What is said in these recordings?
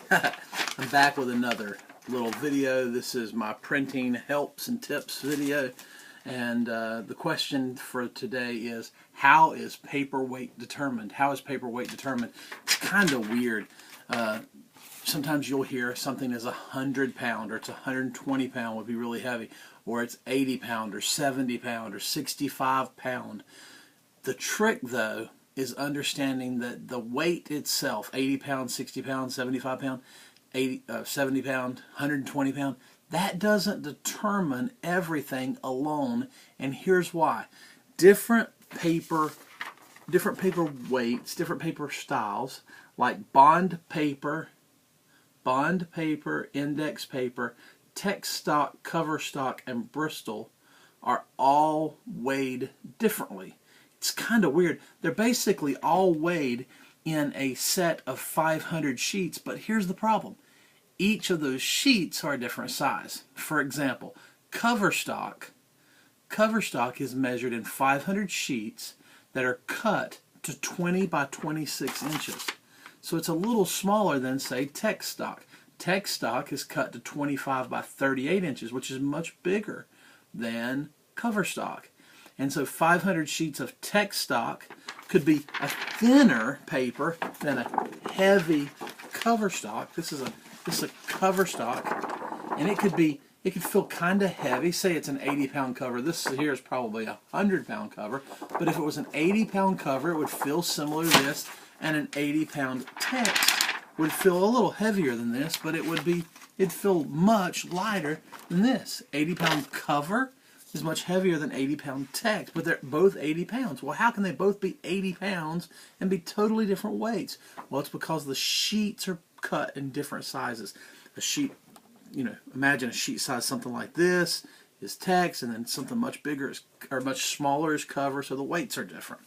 I'm back with another little video. This is my printing helps and tips video, and the question for today is, how is paper weight determined? How is paper weight determined? It's kind of weird. Sometimes you'll hear something is 100 pound, or it's 120 pound would be really heavy, or it's 80 pound or 70 pound or 65 pound. The trick though is understanding that the weight itself, 80 pounds, 60 pounds, 75 pound, 70 pound, 120 pound, that doesn't determine everything alone. And here's why. Different paper weights, different paper styles, like bond paper, index paper, text stock, cover stock, and Bristol are all weighed differently. It's kind of weird. They're basically all weighed in a set of 500 sheets, but here's the problem. Each of those sheets are a different size. For example, cover stock is measured in 500 sheets that are cut to 20 by 26 inches. So it's a little smaller than, say, text stock. Text stock is cut to 25 by 38 inches, which is much bigger than cover stock. And so 500 sheets of text stock could be a thinner paper than a heavy cover stock. This is a cover stock, and it could feel kind of heavy. Say it's an 80-pound cover. This here is probably a 100-pound cover. But if it was an 80-pound cover, it would feel similar to this, and an 80-pound text would feel a little heavier than this, but it'd feel much lighter than this. 80-pound cover is much heavier than 80-pound text, but they're both 80 pounds. Well, how can they both be 80 pounds and be totally different weights? Well, it's because the sheets are cut in different sizes. A sheet, imagine a sheet size something like this is text, and then something much bigger or much smaller is cover, so the weights are different.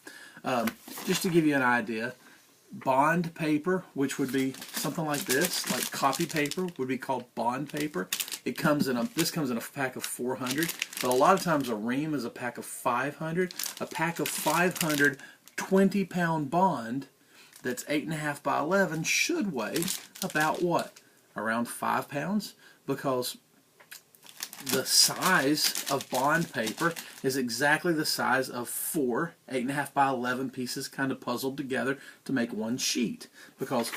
Just to give you an idea, bond paper, which would be something like this, like copy paper, would be called bond paper. This comes in a pack of 400, but a lot of times a ream is a pack of 500. A pack of 500 20-pound bond that's 8.5 by 11 should weigh about what? Around 5 pounds, because the size of bond paper is exactly the size of 4 8.5 by 11 pieces kind of puzzled together to make one sheet, because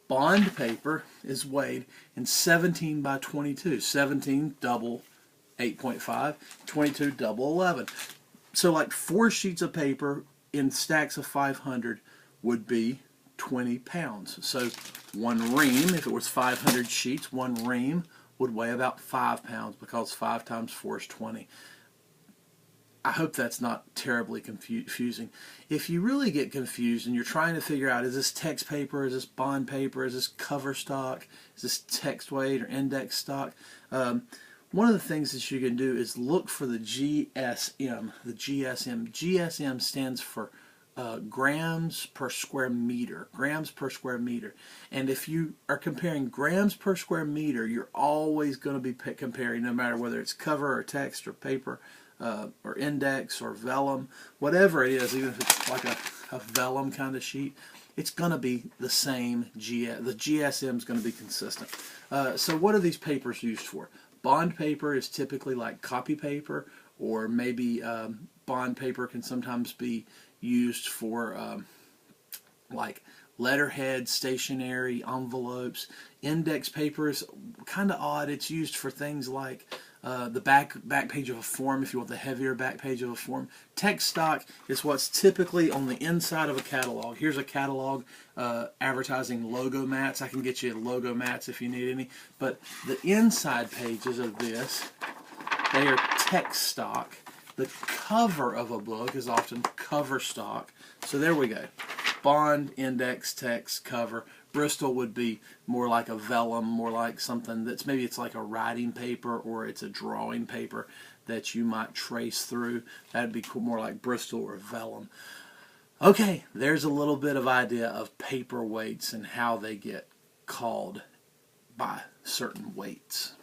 bond paper is weighed in 17 by 22. 17 double 8.5, 22 double 11. So like 4 sheets of paper in stacks of 500 would be 20 pounds. So one ream, if it was 500 sheets, one ream would weigh about 5 pounds, because 5 times 4 is 20. I hope that's not terribly confusing. If you really get confused and you're trying to figure out, is this text paper, is this bond paper, is this cover stock, is this text weight or index stock, one of the things that you can do is look for the GSM. The GSM. GSM stands for grams per square meter. Grams per square meter. And if you are comparing grams per square meter, you're always going to be comparing, no matter whether it's cover or text or paper, or index or vellum, whatever it is, even if it's like a vellum kind of sheet, it's going to be the same. The GSM is going to be consistent. So what are these papers used for? Bond paper is typically like copy paper, or maybe bond paper can sometimes be used for like letterhead, stationery, envelopes. Index paper is kind of odd. It's used for things like the back page of a form, if you want the heavier back page of a form. Text stock is what's typically on the inside of a catalog. Here's a catalog advertising logo mats. I can get you logo mats if you need any. But the inside pages of this, they are text stock. The cover of a book is often cover stock. So there we go. Bond, index, text, cover. Bristol would be more like a vellum, more like something that's maybe it's like a writing paper, or it's a drawing paper that you might trace through. That'd be more like Bristol or vellum. Okay, there's a little bit of idea of paper weights and how they get called by certain weights.